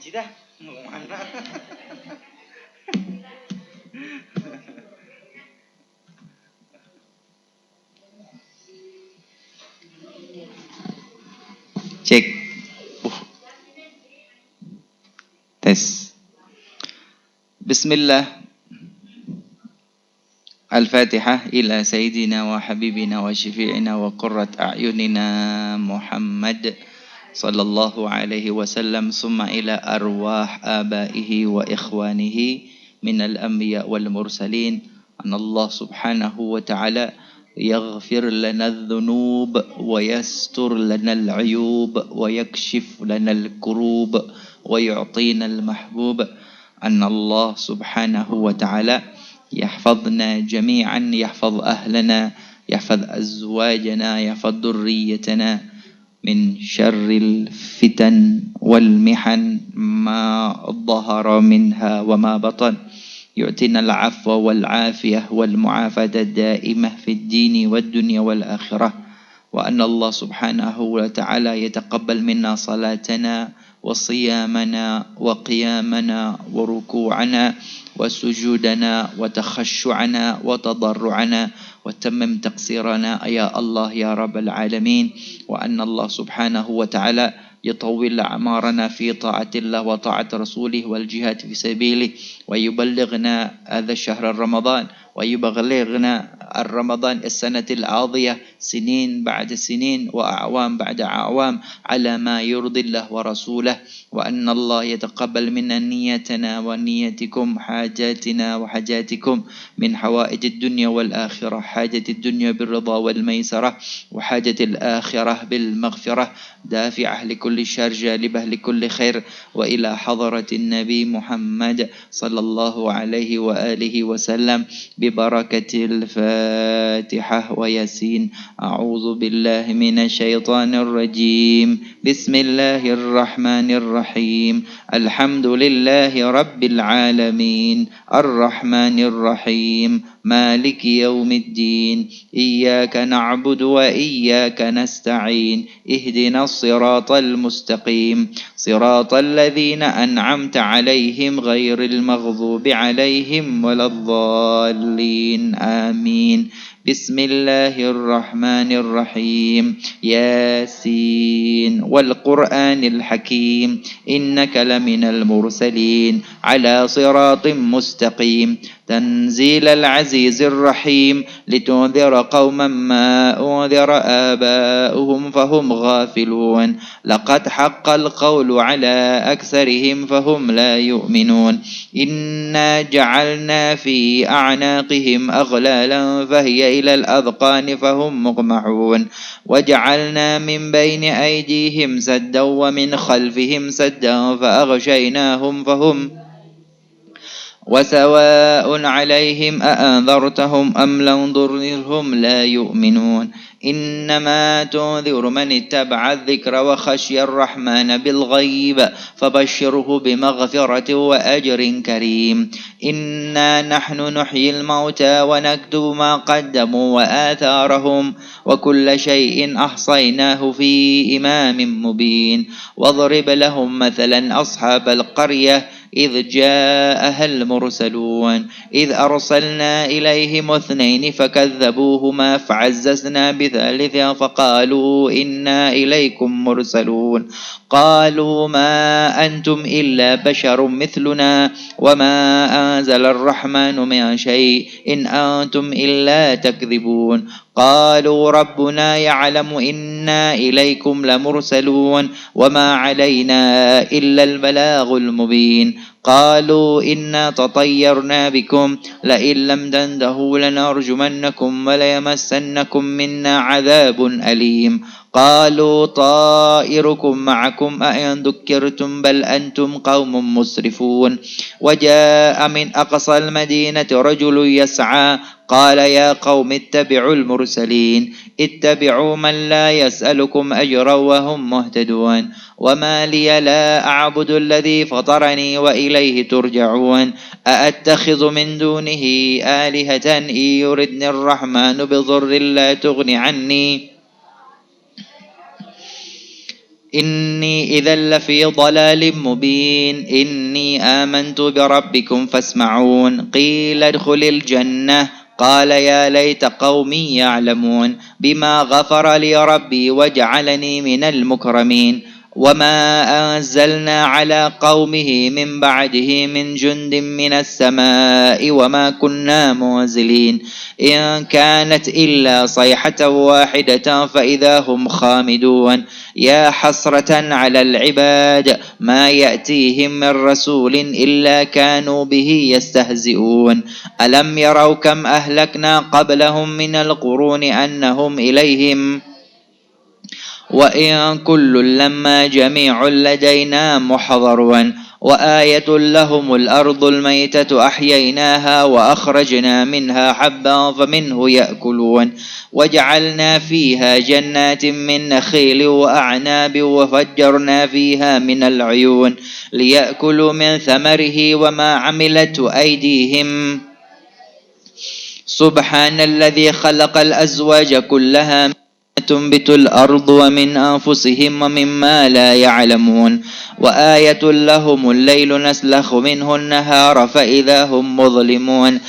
ngaji dah. Mau mana? Cek. Tes. Bismillah. Al-Fatihah ila Sayyidina wa Habibina wa Syafi'ina wa Qurrat A'yunina Muhammad sallallahu alaihi wasallam, summa ila arwah abaihi wa ikhwanihi minal anbiya wal mursalin. Anallah subhanahu wa ta'ala yaghfir lana adh-dhunub wa yastur lana al-'uyub wa yakshif lana al-kurub wa yu'tina al-mahbub. Anallah subhanahu wa ta'ala يحفظنا جميعا، يحفظ أهلنا، يحفظ أزواجنا، يحفظ ذريتنا من شر الفتن والمحن ما ظهر منها وما بطن. يؤتنا العفو والعافية والمعافاة الدائمة في الدين والدنيا والآخرة. وأن الله سبحانه وتعالى يتقبل منا صلاتنا وصيامنا وقيامنا وركوعنا وسجودنا وتخشعنا وتضرعنا، وتمم تقصيرنا يا الله يا رب العالمين. وأن الله سبحانه وتعالى يطول أعمارنا في طاعة الله وطاعة رسوله والجهاد في سبيله، ويبلغنا هذا الشهر رمضان، ويبلغنا الرمضان السنة العاضية سنين بعد سنين وأعوام بعد أعوام على ما يرضي الله ورسوله. وأن الله يتقبل منا نيتنا ونيتكم، حاجاتنا وحاجاتكم من حوائج الدنيا والآخرة، حاجة الدنيا بالرضا والميسرة، وحاجة الآخرة بالمغفرة، دافعة لكل شر جالبة لكل خير. وإلى حضرة النبي محمد صلى الله عليه وآله وسلم ببركة الفاتحة وياسين. أعوذ بالله من الشيطان الرجيم. بسم الله الرحمن الرحيم. الحمد لله رب العالمين الرحمن الرحيم مالك يوم الدين. إياك نعبد وإياك نستعين. اهدنا الصراط المستقيم صراط الذين أنعمت عليهم غير المغضوب عليهم ولا الضالين آمين. بسم الله الرحمن الرحيم. ياسين والقرآن الحكيم إنك لمن المرسلين على صراط مستقيم تنزيل العزيز الرحيم لتنذر قوما ما أنذر آباؤهم فهم غافلون. لقد حق القول على أكثرهم فهم لا يؤمنون. إنا جعلنا في أعناقهم أغلالا فهي إلى الأذقان فهم مقمحون. وجعلنا من بين أيديهم سدا ومن خلفهم سدا فأغشيناهم فهم وسواء عليهم أأنذرتهم أم لم تنذرهم لا يؤمنون. إنما تنذر من اتبع الذكر وخشي الرحمن بالغيب فبشره بمغفرة وأجر كريم. إنا نحن نحيي الموتى ونكتب ما قدموا وآثارهم وكل شيء أحصيناه في إمام مبين. واضرب لهم مثلا أصحاب القرية إذ جاءها المرسلون إذ أرسلنا إليهم 2 فكذبوهما فعززنا بثالث فقالوا إنا إليكم مرسلون. قالوا ما أنتم إلا بشر مثلنا وما أنزل الرحمن من شيء إن أنتم إلا تكذبون. قالوا ربنا يعلم إنا إليكم لمرسلون وما علينا إلا البلاغ المبين. قالوا إنا تطيرنا بكم لئن لم تنتهوا لنرجمنكم وليمسنكم منا عذاب أليم. قالوا طائركم معكم أئن ذكرتم بل أنتم قوم مسرفون. وجاء من أقصى المدينة رجل يسعى قال يا قوم اتبعوا المرسلين اتبعوا من لا يسألكم أجرا وهم مهتدون. وما لي لا أعبد الذي فطرني وإليه ترجعون. أأتخذ من دونه آلهة إن يردني الرحمن بضر لا تغن عني إني إذا لفي ضلال مبين إني آمنت بربكم فاسمعون قيل ادخل الجنة قال يا ليت قومي يعلمون بما غفر لي ربي وجعلني من المكرمين وما أنزلنا على قومه من بعده من جند من السماء وما كنا منزلين إن كانت إلا صيحة واحدة فإذا هم خامدون يا حسرة على العباد ما يأتيهم من رسول إلا كانوا به يستهزئون ألم يروا كم أهلكنا قبلهم من القرون أنهم إليهم وإن كل لما جميع لدينا محضرون وآية لهم الأرض الميتة أحييناها وأخرجنا منها حبا فمنه يأكلون وجعلنا فيها جنات من نخيل وأعناب وفجرنا فيها من العيون ليأكلوا من ثمره وما عملته أيديهم سبحان الذي خلق الأزواج كلها تنبت الأرض ومن أنفسهم ومما لا يعلمون وآية لهم الليل نسلخ منه النهار فإذا هم مظلمون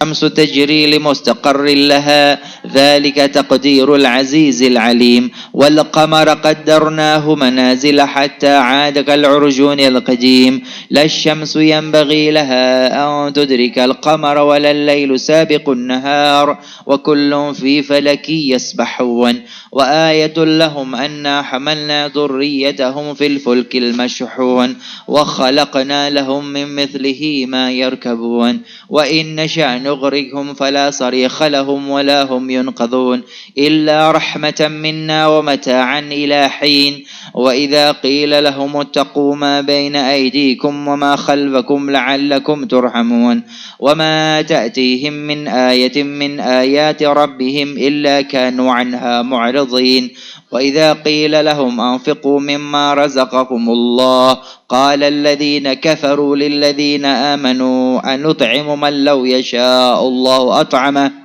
الشمس تجري لمستقر لها ذلك تقدير العزيز العليم والقمر قدرناه منازل حتى عاد كالعرجون القديم لا الشمس ينبغي لها أن تدرك القمر ولا الليل سابق النهار وكل في فلك يسبحون وآية لهم أنا حملنا ذريتهم في الفلك المشحون وخلقنا لهم من مثله ما يركبون وإن نشأ نغرقهم فلا صريخ لهم ولا هم ينقذون إلا رحمة منا ومتاعا إلى حين وإذا قيل لهم اتقوا ما بين أيديكم وما خلفكم لعلكم ترحمون وما تأتيهم من آية من آيات ربهم إلا كانوا عنها معرضين وإذا قيل لهم أنفقوا مما رزقكم الله قال الذين كفروا للذين آمنوا أنطعم من لو يشاء الله أطعمه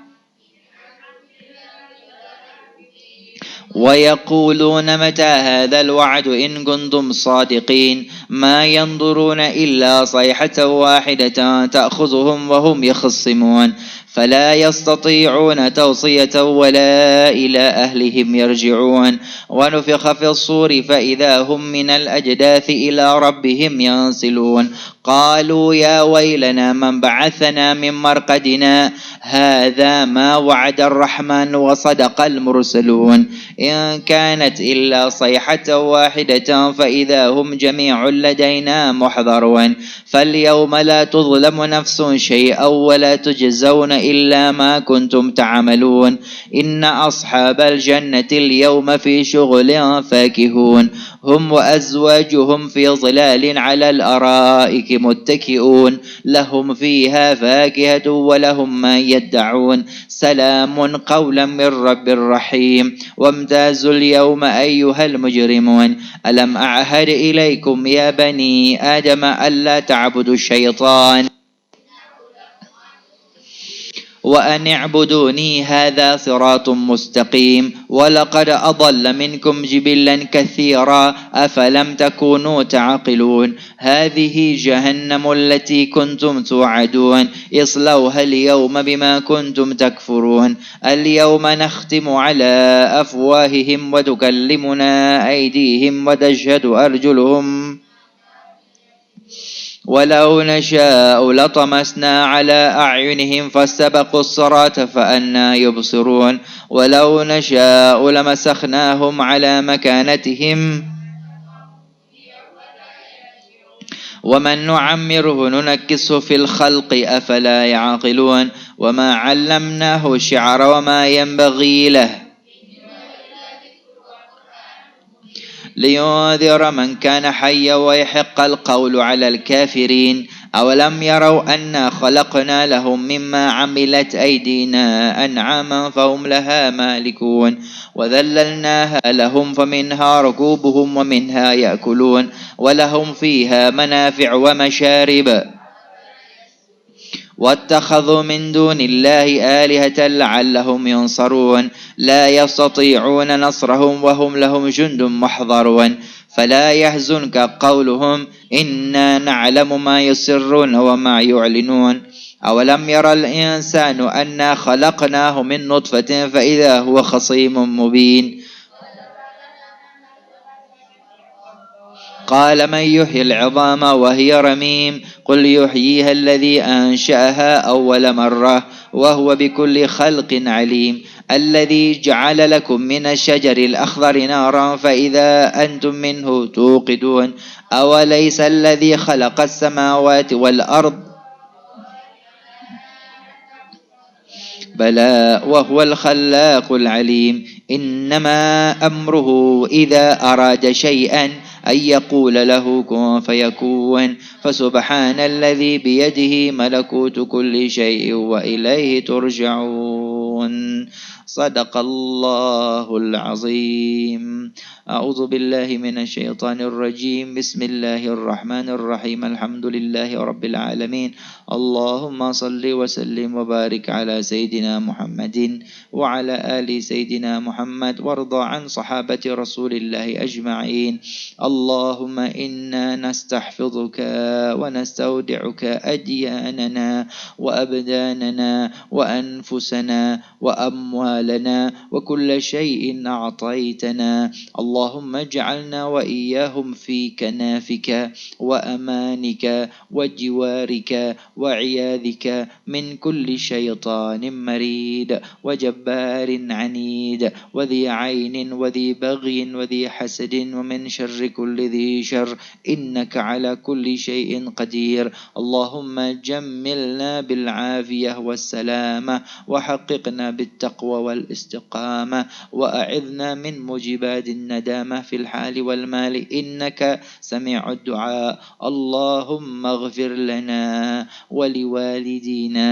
ويقولون متى هذا الوعد إن كنتم صادقين ما ينظرون إلا صيحة واحدة تأخذهم وهم يخصمون فلا يستطيعون توصية ولا إلى أهلهم يرجعون ونفخ في الصور فإذا هم من الأجداث إلى ربهم ينسلون قالوا يا ويلنا من بعثنا من مرقدنا هذا ما وعد الرحمن وصدق المرسلون إن كانت إلا صيحة واحدة فإذا هم جميع لدينا محضرون فاليوم لا تظلم نفس شيئا ولا تجزون إلا ما كنتم تعملون إن أصحاب الجنة اليوم في شغل فاكهون هم وأزواجهم في ظلال على الأرائك متكئون لهم فيها فاكهة ولهم ما يدعون سلام قولا من رب رحيم وامتازوا اليوم أيها المجرمون ألم أعهد إليكم يا بني آدم ألا تعبدوا الشيطان وأن اعبدوني هذا صراط مستقيم ولقد أضل منكم جبلا كثيرا أفلم تكونوا تعقلون هذه جهنم التي كنتم توعدون اصلوها اليوم بما كنتم تكفرون اليوم نختم على أفواههم وتكلمنا أيديهم وتشهد أرجلهم ولو نشاء لطمسنا على أعينهم فاستبقوا الصراط فأنى يبصرون ولو نشاء لمسخناهم على مكانتهم ومن نعمره ننكسه في الخلق أفلا يعقلون وما علمناه الشعر وما ينبغي له لينذر من كان حيا ويحق القول على الكافرين أولم يروا أنا خلقنا لهم مما عملت أيدينا أنعاما فهم لها مالكون وذللناها لهم فمنها ركوبهم ومنها يأكلون ولهم فيها منافع ومشارب واتخذوا من دون الله آلهة لعلهم ينصرون لا يستطيعون نصرهم وهم لهم جند محضرون فلا يحزنك قولهم إنا نعلم ما يسرون وما يعلنون أولم يرى الإنسان أنا خلقناه من نطفة فإذا هو خصيم مبين قال من يحيي العظام وهي رميم قل يحييها الذي أنشأها أول مرة وهو بكل خلق عليم الذي جعل لكم من الشجر الأخضر نارا فإذا أنتم منه توقدون أوليس الذي خلق السماوات والأرض بلى وهو الخلاق العليم إنما أمره إذا أراد شيئا أن يقول له كن فيكون فسبحان الذي بيده ملكوت كل شيء وإليه ترجعون صدق الله العظيم أعوذ بالله من الشيطان الرجيم بسم الله الرحمن الرحيم الحمد لله رب العالمين اللهم صل وسلم وبارك على سيدنا محمد وعلى آل سيدنا محمد وارض عن صحابة رسول الله أجمعين اللهم إنا نستحفظك ونستودعك أدياننا وأبداننا وأنفسنا وأموالنا وكل شيء أعطيتنا اللهم اجعلنا وإياهم في كنافك وأمانك وجوارك وعياذك من كل شيطان مريد وجبار عنيد وذي عين وذي بغي وذي حسد ومن شر كل ذي شر إنك على كل شيء قدير اللهم جملنا بالعافية والسلامة وحققنا بالتقوى والاستقامة وأعذنا من موجبات الندامة في الحال والمال إنك سميع الدعاء اللهم اغفر لنا ولوالدينا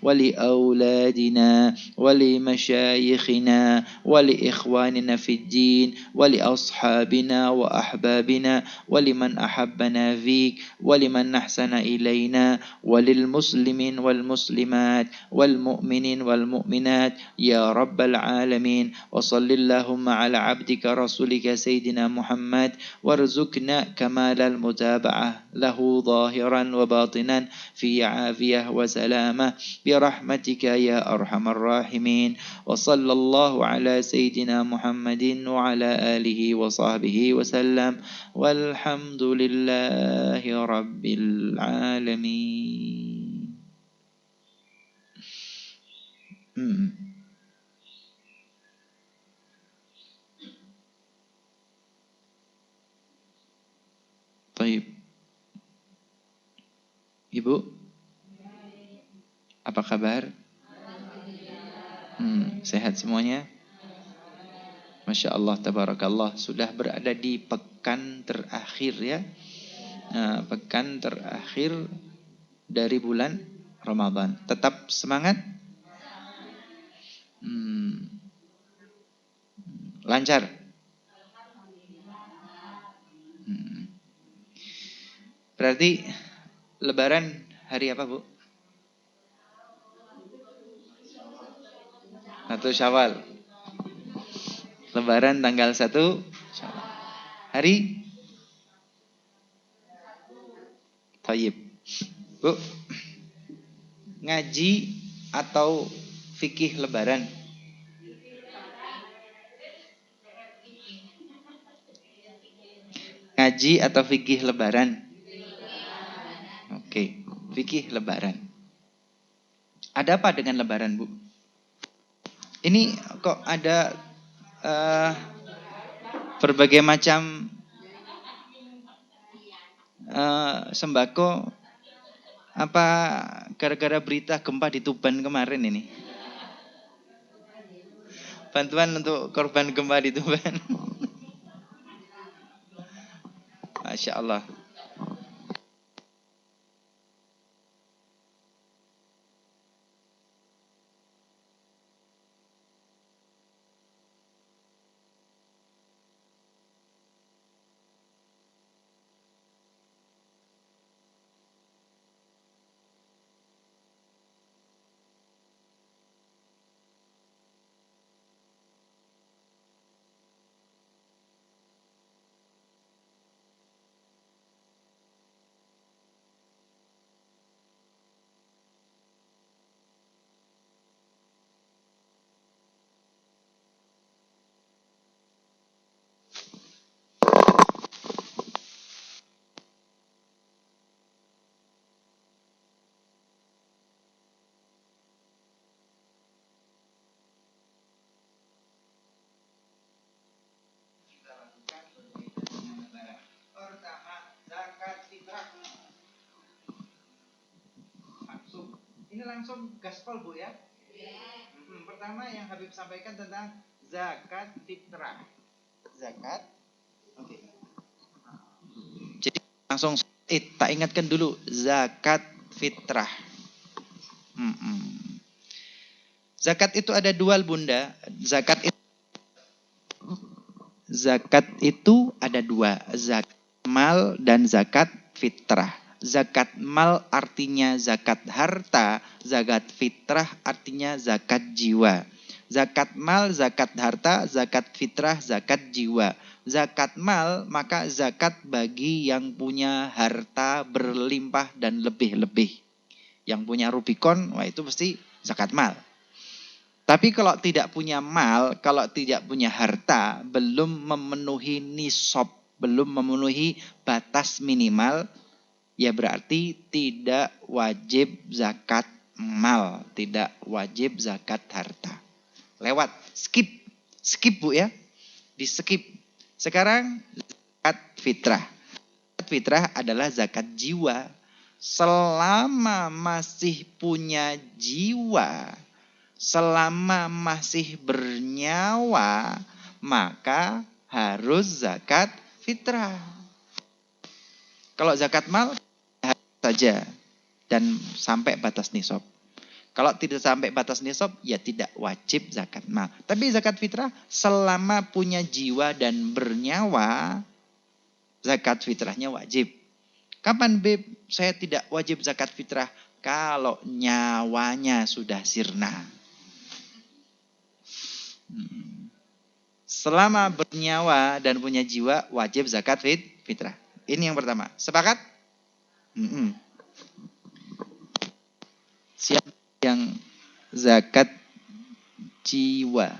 ولأولادنا ولمشايخنا ولإخواننا في الدين ولأصحابنا وأحبابنا ولمن أحبنا فيك ولمن أحسن إلينا وللمسلمين والمسلمات والمؤمنين والمؤمنات يا رب العالمين وصل اللهم على عبدك رسولك سيدنا محمد وارزقنا كمال المتابعة له ظاهرا وباطنا في عافية وسلامة برحمتك يا أرحم الراحمين وصلى الله على سيدنا محمد وعلى آله وصحبه وسلم والحمد لله رب العالمين. Baik, Ibu, apa kabar? Sehat semuanya? Masya Allah, tabarakallah. Sudah berada di pekan terakhir ya. Pekan terakhir dari bulan Ramadan. Tetap semangat? Lancar? Berarti Lebaran hari apa, Bu? 1 Syawal. Lebaran tanggal 1 Syawal. Hari? Thayyib. Bu, ngaji atau fikih Lebaran? Ngaji atau fikih Lebaran? Oke, fikih Lebaran. Ada apa dengan Lebaran, Bu? Ini kok ada berbagai macam sembako. Apa gara-gara berita gempa di Tuban kemarin ini? Bantuan untuk korban gempa di Tuban. Masya Allah. langsung gaspol Bu ya. Pertama yang Habib sampaikan tentang zakat fitrah. Zakat. Oke. Jadi langsung tak ingatkan dulu zakat fitrah. Zakat itu ada dua Bunda. Zakat itu ada dua, zakat mal dan zakat fitrah. Zakat mal artinya zakat harta, zakat fitrah artinya zakat jiwa. Zakat mal, zakat harta, zakat fitrah, zakat jiwa. Zakat mal, maka zakat bagi yang punya harta berlimpah dan lebih-lebih. Yang punya Rubicon, wah itu pasti zakat mal. Tapi kalau tidak punya mal, kalau tidak punya harta, belum memenuhi nisab, belum memenuhi batas minimal, ya berarti tidak wajib zakat mal, tidak wajib zakat harta. Lewat, skip Bu ya, di skip. Sekarang zakat fitrah. Zakat fitrah adalah zakat jiwa. Selama masih punya jiwa, selama masih bernyawa, maka harus zakat fitrah. Kalau zakat mal saja dan sampai batas nisab. Kalau tidak sampai batas nisab, ya tidak wajib zakat mal. Tapi zakat fitrah selama punya jiwa dan bernyawa, zakat fitrahnya wajib. Kapan Beb saya tidak wajib zakat fitrah? Kalau nyawanya sudah sirna. Selama bernyawa dan punya jiwa, wajib zakat fitrah. Ini yang pertama. Sepakat? Siapa yang zakat jiwa?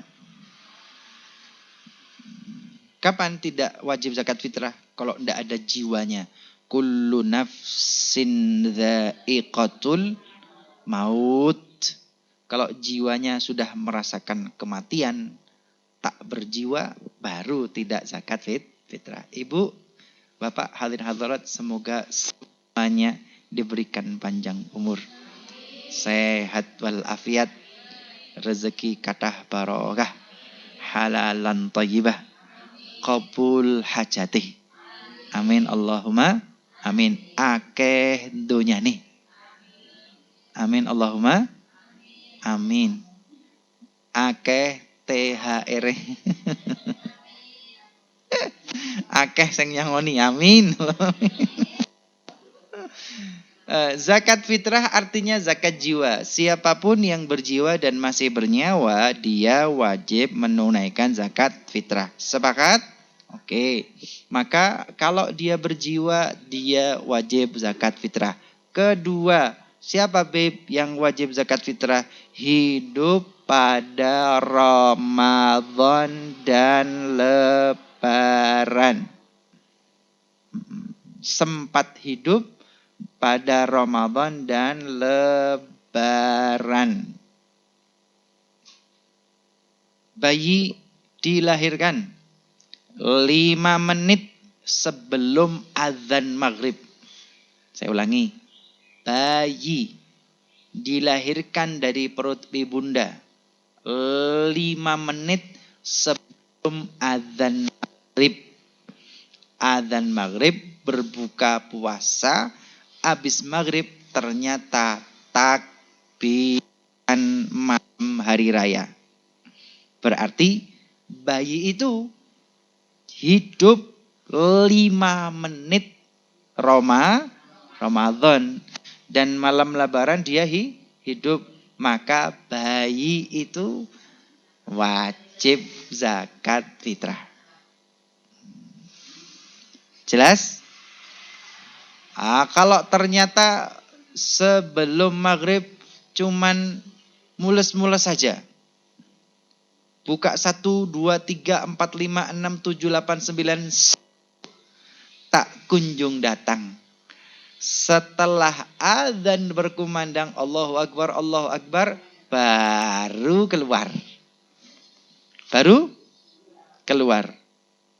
Kapan tidak wajib zakat fitrah? Kalau tidak ada jiwanya. Kullu nafsin dha'iqatul maut. Kalau jiwanya sudah merasakan kematian, tak berjiwa, baru tidak zakat fitrah. Ibu, Bapak, hadirin hadirat, semoga semuanya diberikan panjang umur, sehat walafiat, rezeki kathah barokah, halalan thayyibah, qabul hajatih. Amin Allahumma amin. Akeh donyane. Amin Allahumma amin. Akeh THR. Akeh sing nyangoni. Amin. Zakat fitrah artinya zakat jiwa. Siapapun yang berjiwa dan masih bernyawa, dia wajib menunaikan zakat fitrah. Sepakat? Oke. Maka kalau dia berjiwa, dia wajib zakat fitrah. Kedua, siapa Beb yang wajib zakat fitrah? Hidup pada Ramadan dan Lebaran. Sempat hidup pada Ramadan dan Lebaran. Bayi dilahirkan 5 menit sebelum azan maghrib. Saya ulangi. Bayi dilahirkan dari perut ibunda 5 menit sebelum azan maghrib. Azan maghrib berbuka puasa, habis maghrib ternyata takbiran malam hari raya. Berarti bayi itu hidup 5 menit Ramadan dan malam Lebaran dia hidup, maka bayi itu wajib zakat fitrah. Jelas? Kalau ternyata sebelum maghrib cuman mules-mules saja. Buka 1, 2, 3, 4, 5, 6, 7, 8, 9. Tak kunjung datang. Setelah azan berkumandang Allahu Akbar, baru keluar.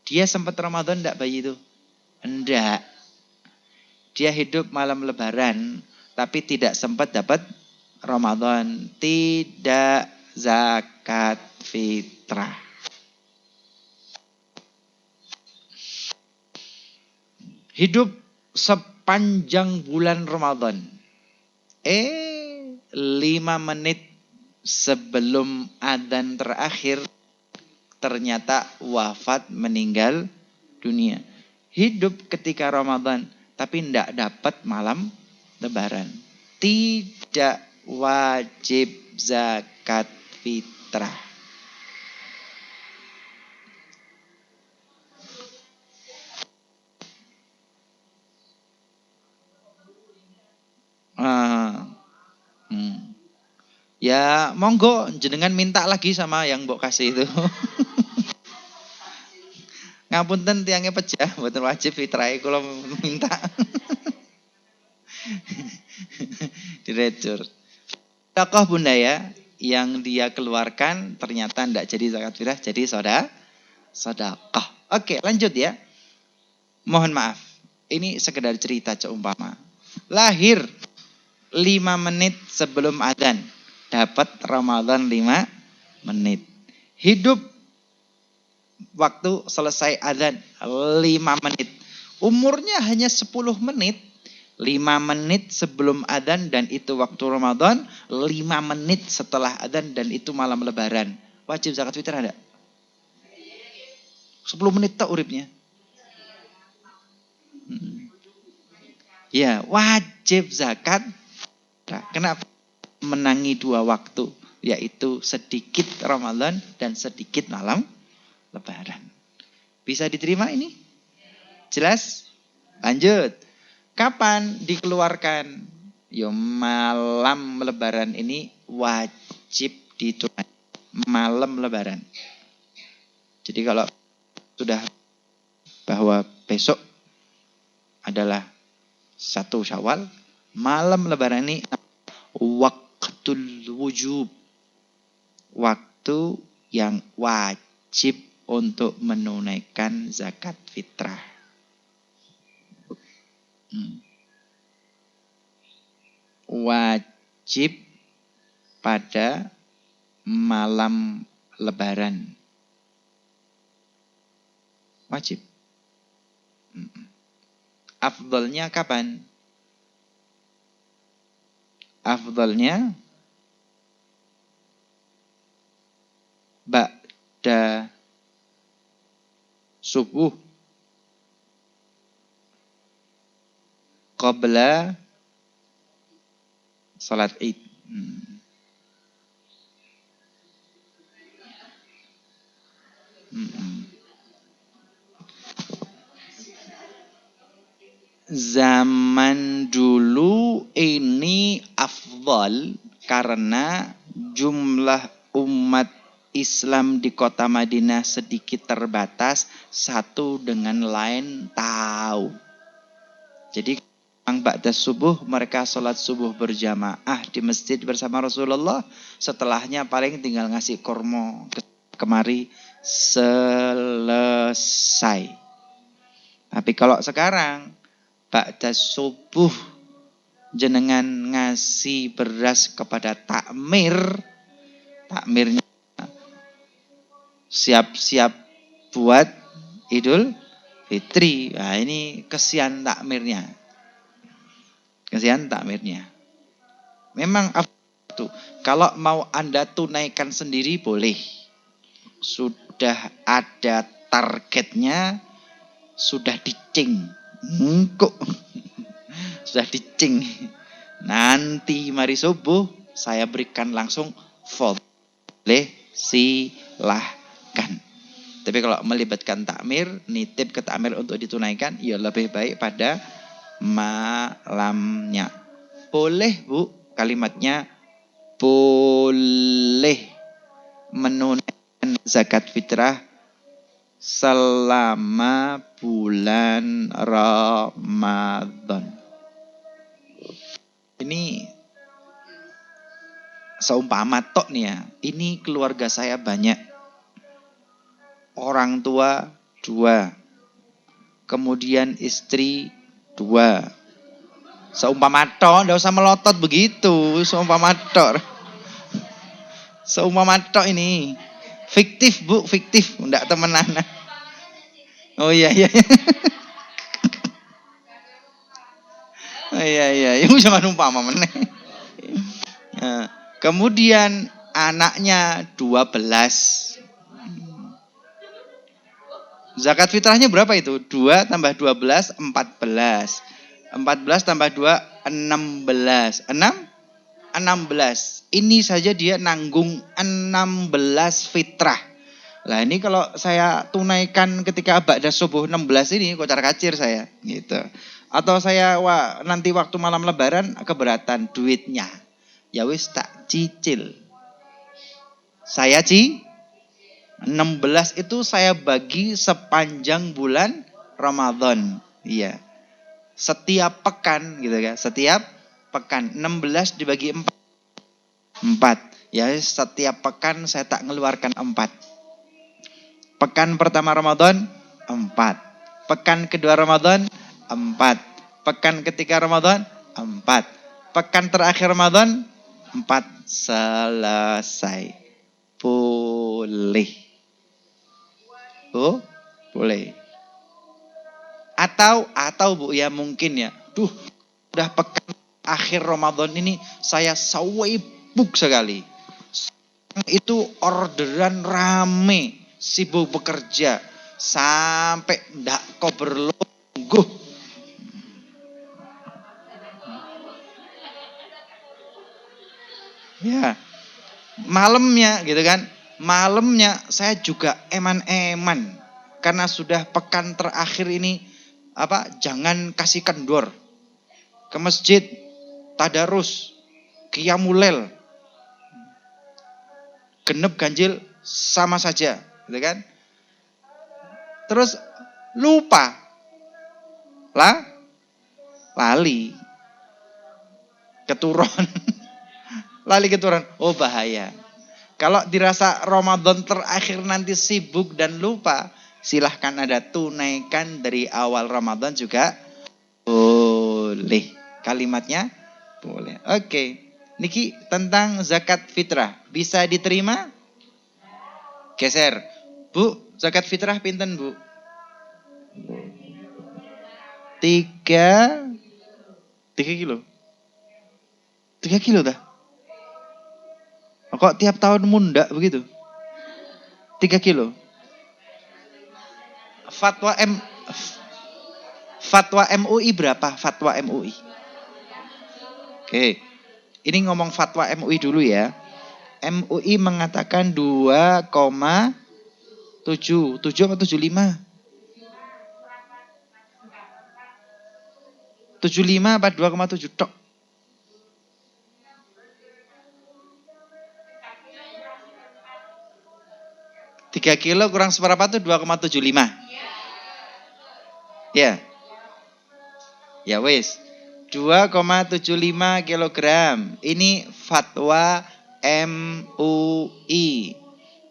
Dia sempat Ramadan enggak bayi itu? Enggak. Dia hidup malam Lebaran, tapi tidak sempat dapat Ramadan tidak zakat fitrah. Hidup sepanjang bulan Ramadan. 5 menit sebelum adzan terakhir ternyata wafat meninggal dunia. Hidup ketika Ramadan tapi tidak dapat malam Lebaran. Tidak wajib zakat fitrah. Ya monggo jenengan minta lagi sama yang mbok kasih itu. Ngapunten tiangnya pejah, mboten wajib fitrahe kula minta. Direcur. Tokoh Bunda ya, yang dia keluarkan ternyata tidak jadi zakat fitrah, jadi sedekah. Oke, lanjut ya. Mohon maaf. Ini sekedar cerita seumpama. Lahir 5 menit sebelum adzan. Dapat Ramadan 5 menit. Hidup waktu selesai adzan 5 menit. Umurnya hanya 10 menit. 5 menit sebelum adzan dan itu waktu Ramadan. 5 menit setelah adzan dan itu malam Lebaran. Wajib zakat fitrah ada? 10 menit tak uripnya. Ya, wajib zakat. Kenapa? Menangi 2 waktu, yaitu sedikit Ramadan dan sedikit malam Lebaran. Bisa diterima ini? Jelas? Lanjut. Kapan dikeluarkan? Yo malam Lebaran ini wajib ditunaikan. Malam Lebaran. Jadi kalau sudah bahwa besok adalah 1 Syawal, malam Lebaran ini waktul wujub. Waktu yang wajib untuk menunaikan zakat fitrah. Wajib pada malam Lebaran. Wajib. Afdalnya kapan? Afdalnya ba'da subuh qabla salat Id. Zaman dulu ini afdal karena jumlah umat Islam di kota Madinah sedikit terbatas, satu dengan lain tahu. Jadi ba'da subuh mereka sholat subuh berjamaah di masjid bersama Rasulullah. Setelahnya paling tinggal ngasih kormo kemari selesai. Tapi kalau sekarang ba'da subuh jenengan ngasih beras kepada takmirnya siap-siap buat Idul Fitri. Nah, ini kesian takmirnya. Memang itu kalau mau Anda tunaikan sendiri boleh. Sudah ada targetnya, sudah dicing. Kok sudah dicing. Nanti mari subuh saya berikan langsung boleh silahkan. Tapi kalau melibatkan takmir, nitip ke takmir untuk ditunaikan, ya lebih baik pada malamnya. Boleh Bu, kalimatnya boleh menunaikan zakat fitrah selama bulan Ramadan. Ini seumpama tok nih ya. Ini keluarga saya banyak. Orang tua 2. Kemudian istri 2. Seumpama tok, ndak usah melotot begitu. Seumpama tok. Seumpama tok ini. Fiktif, Bu, fiktif, ndak temenan. Oh iya. Oh iya. Ibu jangan umpama meneh. Nah, kemudian anaknya 12. Zakat fitrahnya berapa itu? 2 tambah 12, 14. 14 tambah 2, 16. 16. Ini saja dia nanggung 16 fitrah. Lah ini kalau saya tunaikan ketika ba'da subuh 16 ini kocar kacir saya gitu. Atau saya nanti waktu malam lebaran keberatan duitnya. Ya wis tak cicil. Saya 16 itu saya bagi sepanjang bulan Ramadan. Iya. Setiap pekan gitu kan. Setiap pekan 16 dibagi 4. 4. Ya setiap pekan saya tak ngeluarkan 4. Pekan pertama Ramadan 4. Pekan kedua Ramadan 4. Pekan ketiga Ramadan 4. Pekan terakhir Ramadan 4. Selesai. Boleh. Oh, boleh. Atau Bu ya mungkin ya. Duh, udah pekan akhir Ramadan ini saya sibuk sekali. Itu orderan rame, sibuk bekerja sampai ndak kau berlungguh. Ya. Malamnya gitu kan. Malamnya saya juga eman-eman karena sudah pekan terakhir ini jangan kasih kendor ke masjid, tadarus, qiyamulail, genep ganjil sama saja gitu kan. Terus lupa lali keturun lali keturun, oh bahaya. Kalau dirasa Ramadan terakhir nanti sibuk dan lupa, silahkan Anda tunaikan dari awal Ramadan juga boleh. Kalimatnya boleh. Oke. Niki tentang zakat fitrah. Bisa diterima? Geser. Bu, zakat fitrah pinten, Bu? 3 kilo. 3 kilo dah. Kok tiap tahun munda begitu? 3 kilo. Fatwa MUI berapa? Fatwa MUI. Oke. Ini ngomong fatwa MUI dulu ya. MUI mengatakan 2,7. 7 apa 75? 75 apa 2,7 tok? 3 kilo kurang seberapa tuh 2,75. Ya. Ya wis. 2,75 kilogram. Ini fatwa MUI.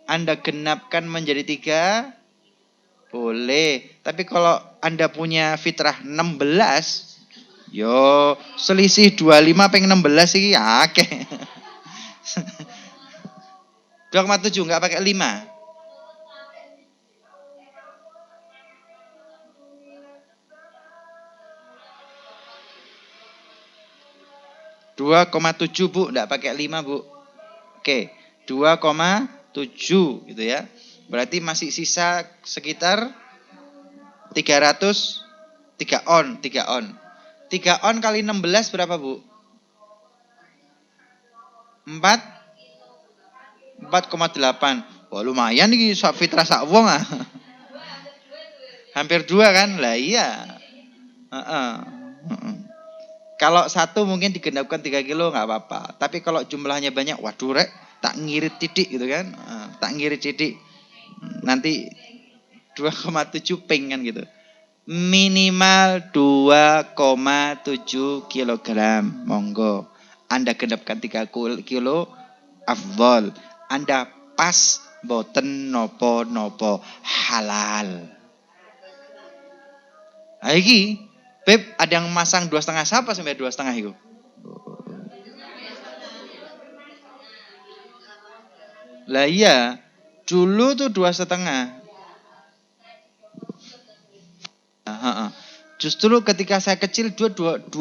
Anda genapkan menjadi 3? Boleh. Tapi kalau Anda punya fitrah 16, yo selisih 25 peng 16 iki akeh. 2,7 enggak pakai 5. 2,7 Bu, enggak pakai 5 Bu. Oke, 2,7 gitu ya. Berarti masih sisa sekitar 300 3 on. 3 on kali 16 berapa Bu? 4,8. Wah lumayan nih fitrah sak wong ah. Hampir 2 kan? Lah iya. Kalau satu mungkin digenapkan 3 kilo nggak apa-apa. Tapi kalau jumlahnya banyak, waduh rek, tak ngirit titik gitu kan. Tak ngirit titik. Nanti 2,7 ping kan gitu. Minimal 2,7 kilogram. Monggo. Anda genapkan 3 kilo, afdol. Anda pas boten nopo-nopo halal. Iki Beb, ada yang masang 2,5 siapa sampai 2,5 itu? Lah iya, dulu tuh 2,5. Justru ketika saya kecil 2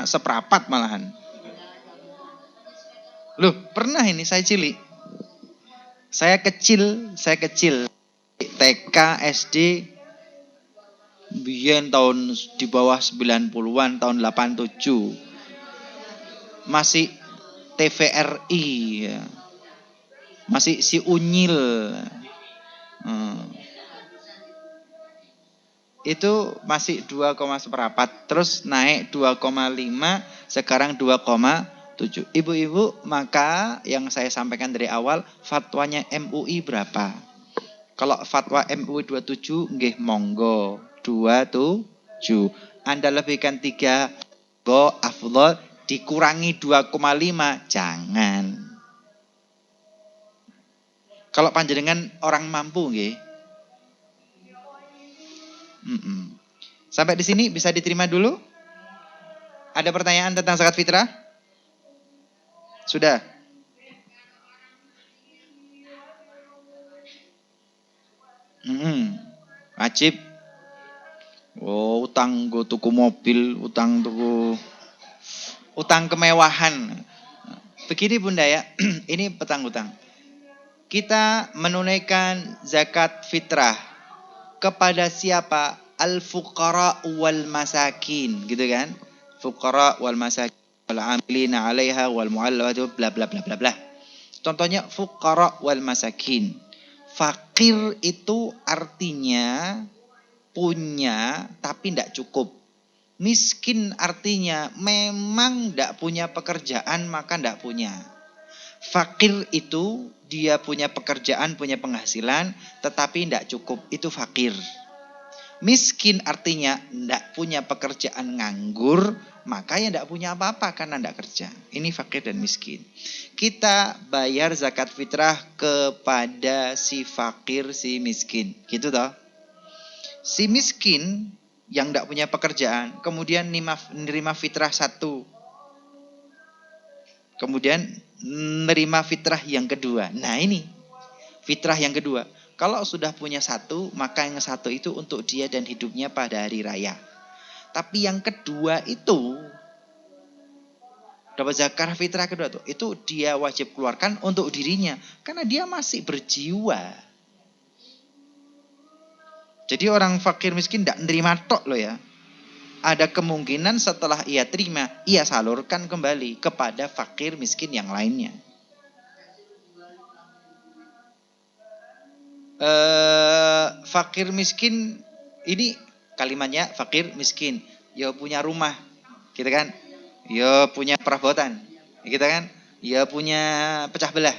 seperempat malahan. Loh, pernah ini saya cilik. Saya kecil TK, SD, biyen tahun di bawah 90-an, tahun 87. Masih TVRI ya. Masih si Unyil. Itu masih 2, seperempat, terus naik 2,5, sekarang 2,7. Ibu-ibu, maka yang saya sampaikan dari awal, fatwanya MUI berapa? Kalau fatwa MUI 27, nggih monggo 27. Anda lebihkan 3, go afdhal, dikurangi 2,5, jangan. Kalau panjenengan orang mampu nggih. Sampai di sini bisa diterima dulu? Ada pertanyaan tentang zakat fitrah? Sudah? Wajib. Oh, utang go tuku mobil, utang kemewahan. Begini Bunda ya, ini petang-utang. Kita menunaikan zakat fitrah kepada siapa? Al-fuqara wal masakin, gitu kan? Fuqara wal masakin wal amilina 'alaiha wal mu'allafati bla bla bla bla bla. Contohnya fuqara wal masakin. Fakir itu artinya punya tapi tidak cukup. Miskin artinya memang tidak punya pekerjaan maka tidak punya. Fakir itu dia punya pekerjaan, punya penghasilan tetapi tidak cukup. Itu fakir. Miskin artinya tidak punya pekerjaan, nganggur, maka ya tidak punya apa-apa karena tidak kerja. Ini fakir dan miskin. Kita bayar zakat fitrah kepada si fakir, si miskin. Gitu toh. Si miskin yang tidak punya pekerjaan, kemudian nerima fitrah 1. Kemudian nerima fitrah yang kedua. Nah ini, fitrah yang kedua. Kalau sudah punya 1, maka yang 1 itu untuk dia dan hidupnya pada hari raya. Tapi yang kedua itu, dapat zakat fitrah kedua itu dia wajib keluarkan untuk dirinya. Karena dia masih berjiwa. Jadi orang fakir miskin tidak nerima tok loh ya. Ada kemungkinan setelah ia terima, ia salurkan kembali kepada fakir miskin yang lainnya. Fakir miskin ini kalimatnya fakir miskin, ya punya rumah, gitu kan? Ya punya perabotan, gitu kan? Ya punya pecah belah,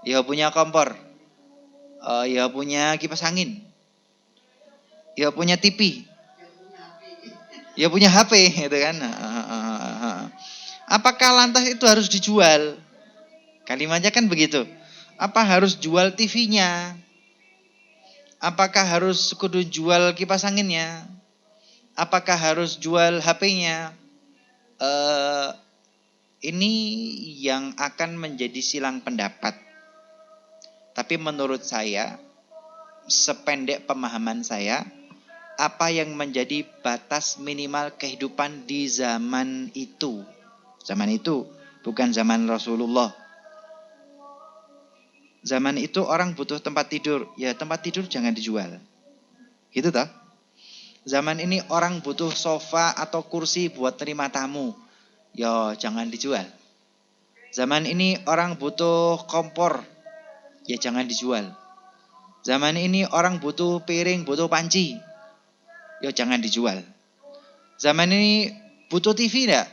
ya punya kompor, ya punya kipas angin, ya punya TV, ya punya HP, gitu kan? Apakah lantas itu harus dijual? Kalimatnya kan begitu. Apa harus jual TV-nya? Apakah harus kudu jual kipas anginnya? Apakah harus jual HP-nya? Ini yang akan menjadi silang pendapat. Tapi menurut saya, sependek pemahaman saya, apa yang menjadi batas minimal kehidupan di zaman itu? Zaman itu, bukan zaman Rasulullah. Zaman itu orang butuh tempat tidur. Ya tempat tidur jangan dijual. Gitu toh. Zaman ini orang butuh sofa atau kursi buat terima tamu. Ya jangan dijual. Zaman ini orang butuh kompor. Ya jangan dijual. Zaman ini orang butuh piring, butuh panci. Ya jangan dijual. Zaman ini butuh TV enggak?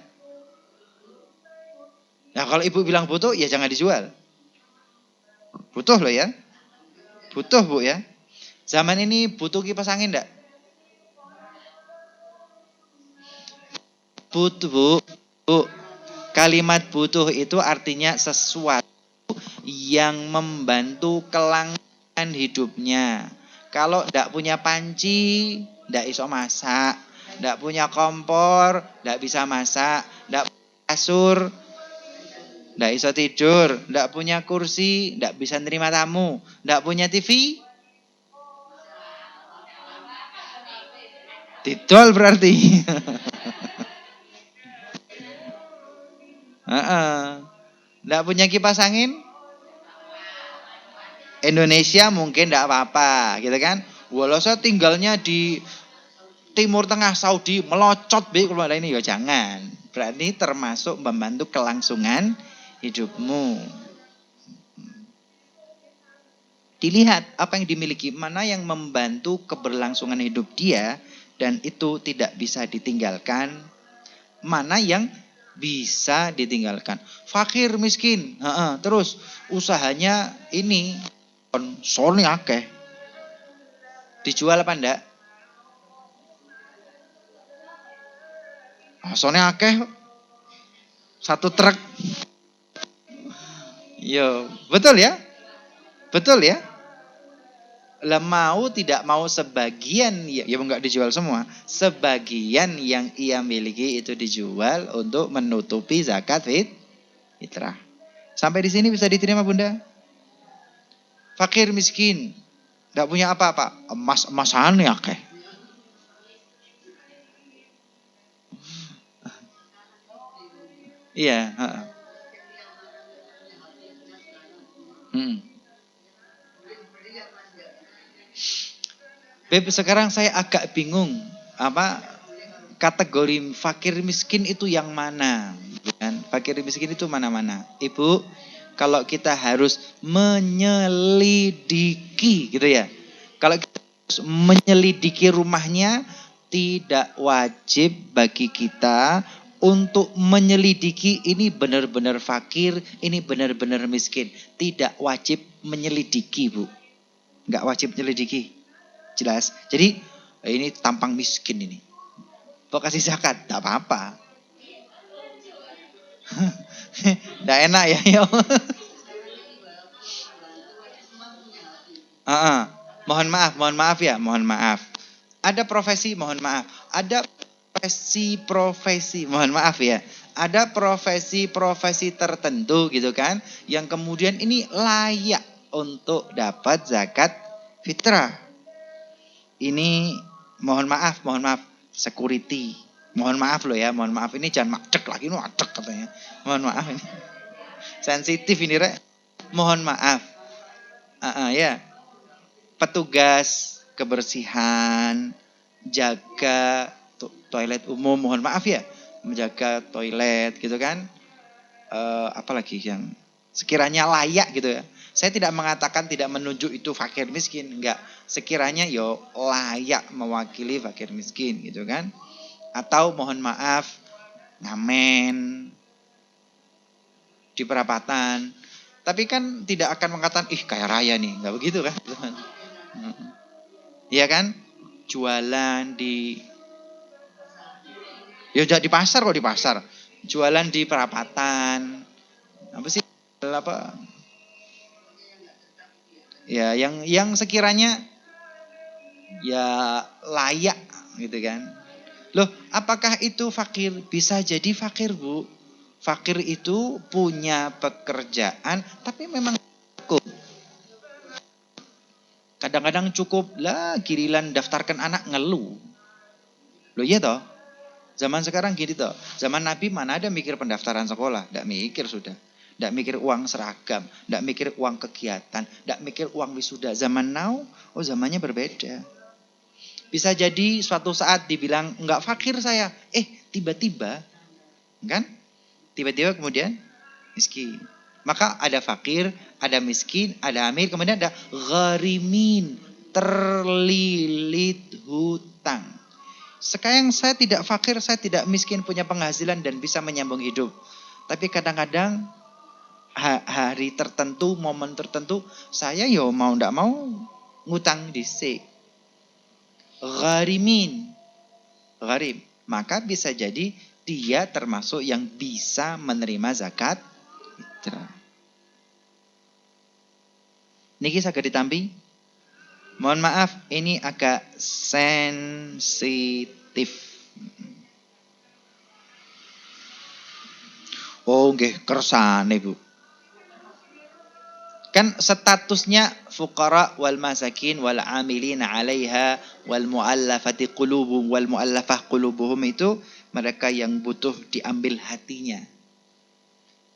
Nah kalau ibu bilang butuh, ya jangan dijual. Butuh loh ya. Butuh bu ya. Zaman ini butuh kipas angin enggak? Butuh bu. Kalimat butuh itu artinya sesuatu yang membantu kelangsungan hidupnya. Kalau enggak punya panci, enggak iso masak. ndak punya kompor, ndak bisa masak, ndak punya kasur, ndak bisa tidur, ndak punya kursi, ndak bisa nerima tamu, ndak punya TV, didol berarti. Ndak punya kipas angin, Indonesia mungkin ndak apa-apa, gitu kan? Walau saya tinggalnya di Timur Tengah Saudi melocot bi kalau ada ini ya jangan. Berarti termasuk membantu kelangsungan hidupmu. Dilihat apa yang dimiliki, mana yang membantu keberlangsungan hidup dia dan itu tidak bisa ditinggalkan, mana yang bisa ditinggalkan. Fakir miskin, terus usahanya ini Sony akeh. Dijual apa enggak? Sony akeh. Satu truk. Yo, betul ya? Betul ya? Lah mau tidak mau sebagian ya enggak dijual semua. Sebagian yang ia miliki itu dijual untuk menutupi zakat fitrah. Sampai di sini bisa diterima Bunda? Fakir miskin, enggak punya apa-apa, emas-emasan ya akeh. Iya, Beb, sekarang saya agak bingung apa kategori fakir miskin itu yang mana? Kan? Fakir miskin itu mana-mana. Ibu, kalau kita harus menyelidiki gitu ya. Kalau kita harus menyelidiki rumahnya, tidak wajib bagi kita untuk menyelidiki ini benar-benar fakir, ini benar-benar miskin. Tidak wajib menyelidiki, Bu. Enggak wajib menyelidiki. Jelas. Jadi ini tampang miskin ini. Kok kasih zakat? Tidak apa-apa. Tidak enak ya. Mohon maaf ya, mohon maaf. Ada profesi, mohon maaf. Ada profesi, mohon maaf ya. Ada profesi tertentu gitu kan, yang kemudian ini layak untuk dapat zakat fitrah. Ini mohon maaf, security. Mohon maaf loh ya, mohon maaf ini jangan macek lagi, macek katanya. Mohon maaf ini. Sensitif ini Rek. Mohon maaf. Ya. Petugas kebersihan, jaga toilet umum, mohon maaf ya. Menjaga toilet gitu kan. Apalagi yang sekiranya layak gitu ya. Saya tidak mengatakan tidak menunjuk itu fakir miskin, enggak. Sekiranya yo layak mewakili fakir miskin gitu kan. Atau mohon maaf ngamen di perapatan. Tapi kan tidak akan mengatakan ih kaya raya nih, enggak begitu kan? Iya kan? Jualan di ya di pasar kok di pasar. Jualan di perapatan. Apa sih? Apa? Ya, yang sekiranya ya layak gitu kan. Loh, apakah itu fakir? Bisa jadi fakir, Bu. Fakir itu punya pekerjaan tapi memang cukup. Kadang-kadang cukup lah giliran daftarkan anak ngeluh. Loh iya toh? Zaman sekarang gini toh. Zaman Nabi mana ada mikir pendaftaran sekolah? Tidak mikir sudah. Tidak mikir uang seragam, tidak mikir uang kegiatan, tidak mikir uang wisuda. Zaman now, zamannya berbeda. Bisa jadi suatu saat dibilang enggak fakir saya, tiba-tiba, kan? Tiba-tiba kemudian miskin. Maka ada fakir, ada miskin, ada amir, kemudian ada gharimin, terlilit hutang. Sekarang saya tidak fakir, saya tidak miskin, punya penghasilan dan bisa menyambung hidup. Tapi kadang-kadang hari tertentu, momen tertentu, saya mau ndak mau ngutang dhisik. Gharimin. Gharib. Maka bisa jadi dia termasuk yang bisa menerima zakat fitrah. Niki saged ditampi? Mohon maaf, ini agak sensitif Oh nggih, kersane, Bu. Kan statusnya fuqara wal masakin wal amilina 'alaiha wal mu'allafati qulubuhum wal mu'allafah qulubuhum itu mereka yang butuh diambil hatinya.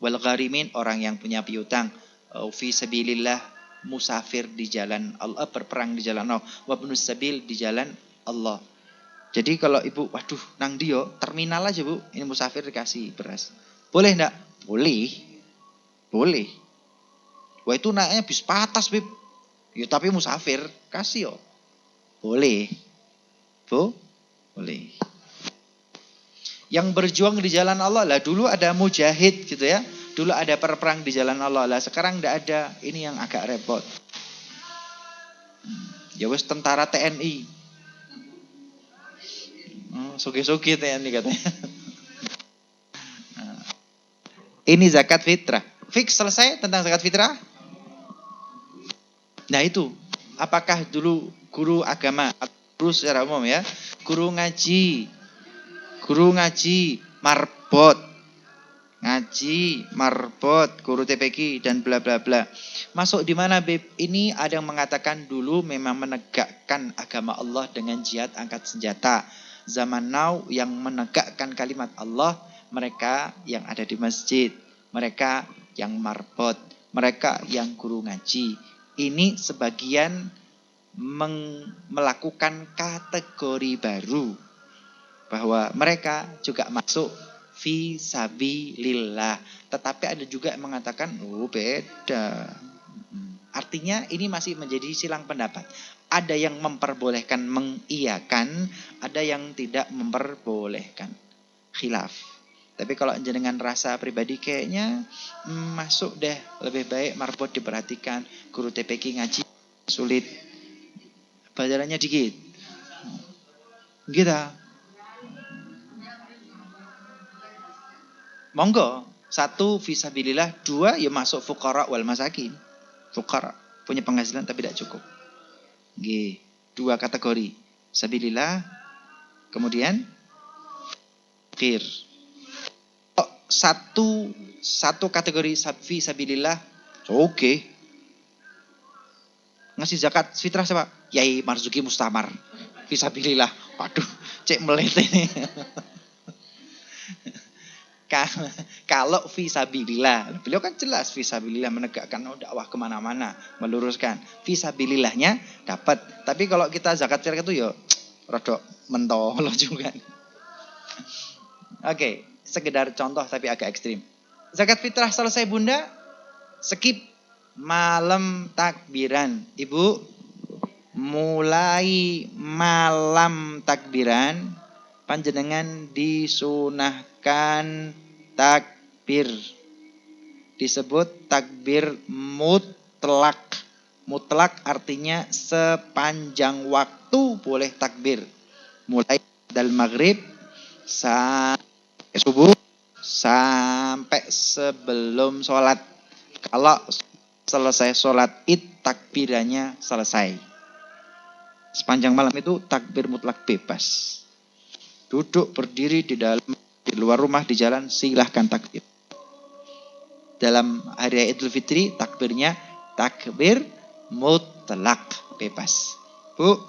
Wal gharimin orang yang punya piutang, fi sabilillah musafir di jalan Allah, berperang di jalan Allah, wa ibnus sabil di jalan Allah. Jadi kalau ibu, waduh, nang dio terminal aja Bu, ini musafir dikasih beras. Boleh enggak? Boleh. Boleh. Wah itu naiknya bis patas, Bib. Ya tapi musafir, kasih yo. Boleh. Bu? Boleh. Yang berjuang di jalan Allah lah, dulu ada mujahid gitu ya. Dulu ada perang di jalan Allah lah, sekarang enggak ada. Ini yang agak repot. Ya wis tentara TNI. Soge-soge TNI katanya. Ini zakat fitrah. Fix selesai tentang zakat fitrah? Nah itu, apakah dulu guru agama, guru secara umum ya, guru ngaji, marbot, guru TPQ dan bla bla bla. Masuk di mana, Beb? Ini ada yang mengatakan dulu memang menegakkan agama Allah dengan jihad angkat senjata. Zaman now yang menegakkan kalimat Allah, mereka yang ada di masjid, mereka yang marbot, mereka yang guru ngaji. Ini sebagian melakukan kategori baru bahwa mereka juga masuk fi sabilillah. Tetapi ada juga yang mengatakan beda. Artinya ini masih menjadi silang pendapat. Ada yang memperbolehkan mengiyakan, ada yang tidak memperbolehkan. Khilaf. Tapi kalau jenengan rasa pribadi kayaknya masuk deh, lebih baik marbot diperhatikan, guru TPQ ngaji sulit, bayarannya dikit. Gitu. Monggo, 1 fisabilillah, 2 ya masuk fuqara wal masakin. Fuqara punya penghasilan tapi tidak cukup. Nggih, 2 kategori. Sabilillah, kemudian fakir. Satu kategori fi sabilillah, oke. Ngasih zakat fitrah siapa? Yai Marzuki Mustamar. Fi sabilillah. Waduh, cek melete nih. Kalau fi sabilillah, beliau kan jelas fi sabilillah, menegakkan dakwah kemana-mana, meluruskan. Fi sabilillahnya dapat. Tapi kalau kita zakat fitrah itu ya rodok mentolo juga. Oke, sekedar contoh tapi agak ekstrim. Zakat fitrah selesai Bunda, skip malam takbiran. Ibu, mulai malam takbiran, panjenengan disunahkan takbir. Disebut takbir mutlak. Mutlak artinya sepanjang waktu boleh takbir. Mulai dari maghrib sampai subuh sampai sebelum sholat. Kalau selesai sholat id takbirannya selesai. Sepanjang malam itu takbir mutlak bebas. Duduk berdiri di dalam, di luar rumah, di jalan, silahkan takbir. Dalam hari Idul Fitri takbirnya takbir mutlak bebas. Bu,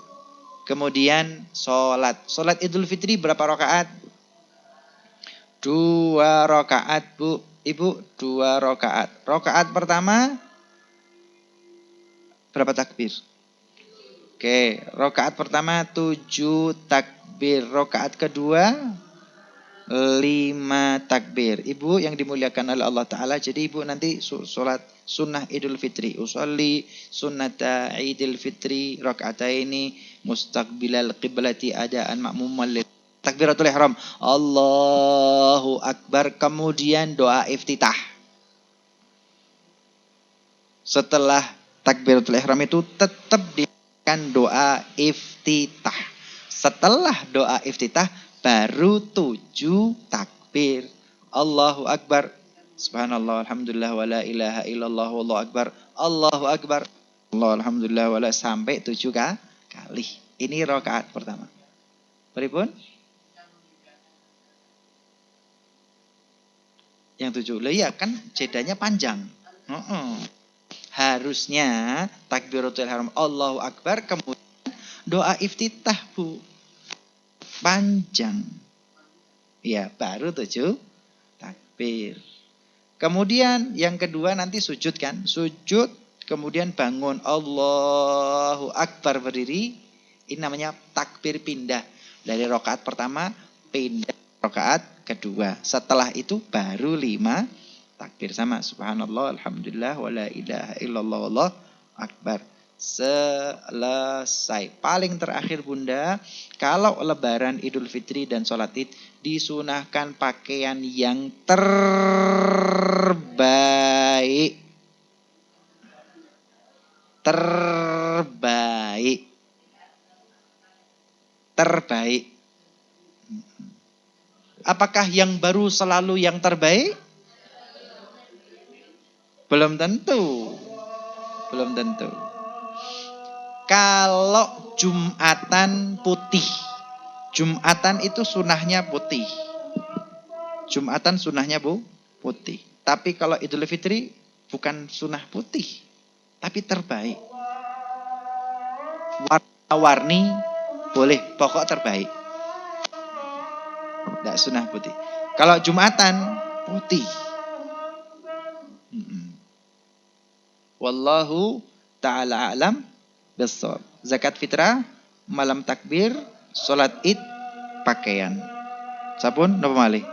kemudian sholat. Sholat Idul Fitri berapa rakaat? 2 rakaat, Bu. Ibu, 2 rakaat. Rakaat pertama berapa takbir? Oke, rakaat pertama 7 takbir. Rakaat kedua 5 takbir. Ibu yang dimuliakan oleh Allah Ta'ala, jadi ibu nanti sholat sunnah Idul Fitri. Usolli sunnata Idul Fitri raka'ataini mustaqbilal qiblati adaan ma'muman. Takbiratul ihram, Allahu Akbar, kemudian doa iftitah. Setelah takbiratul ihram itu tetap diberikan doa iftitah. Setelah doa iftitah baru 7 takbir. Allahu Akbar, subhanallah, alhamdulillah, wala ilaha illallah, wallahu akbar, Allahu Akbar, Allah, alhamdulillah, wala, sampai 7 kali. Ini rakaat pertama. Beripun? Yang 7. Lah iya kan jedanya panjang. Harusnya takbiratul ihram Allahu Akbar kemudian doa iftitah, Bu. Panjang. Ya, baru 7 takbir. Kemudian yang kedua nanti sujud kan? Sujud, kemudian bangun Allahu Akbar berdiri. Ini namanya takbir pindah. Dari rakaat pertama pindah rakaat kedua. Setelah itu baru 5 takbir sama. Subhanallah, alhamdulillah, wala ilaha illallah, wallahu akbar. Selesai. Paling terakhir Bunda, kalau lebaran Idul Fitri dan sholat Id disunahkan pakaian yang terbaik. Terbaik. Apakah yang baru selalu yang terbaik? Belum tentu. Kalau Jumatan putih. Jumatan itu sunahnya putih. Putih. Tapi kalau Idul Fitri bukan sunah putih, tapi terbaik. Warna-warni boleh, pokok terbaik. Tidak sunah putih. Kalau Jumatan putih. Wallahu ta'ala alam bissawab. Zakat fitrah, malam takbir, sholat id, pakaian. Sapun napa malih?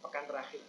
Pekan terakhir.